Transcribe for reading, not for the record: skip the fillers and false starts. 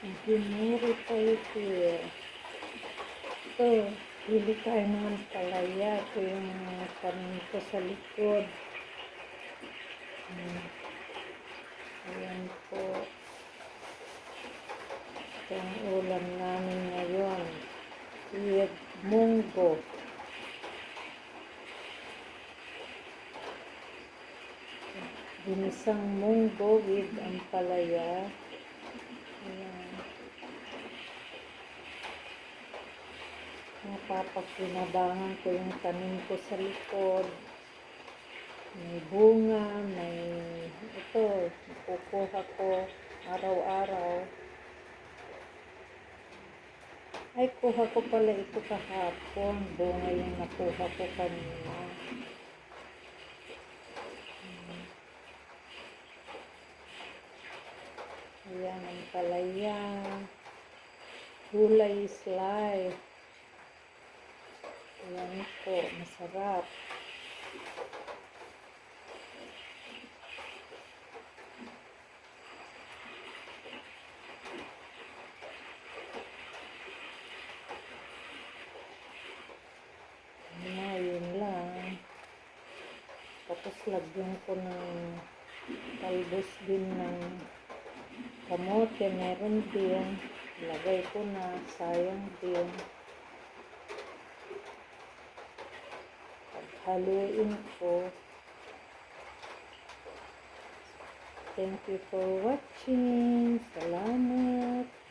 Ginuri tayo here. Ito, hili tayo naman palaya. Ito yung kanin ko sa likod. Ayan po. Ito ang ulam namin ngayon. With munggo. Ginisang munggo with ampalaya. Ayan. Napapakinabangan ko yung tanim ko sa likod. May bunga, may ito, nakukuha ko araw-araw. Ay, kuha ko pala ito kahapon. Bunga yung nakuha ko kanina. Ayan ang palaya. Gulay is life. Ayan po, masarap. Yun lang. Tapos lagyan ko ng talbos din ng kamote. Meron din. Lagay ko na. Sayang din. Paghaluin ko. Thank you for watching. Salamat.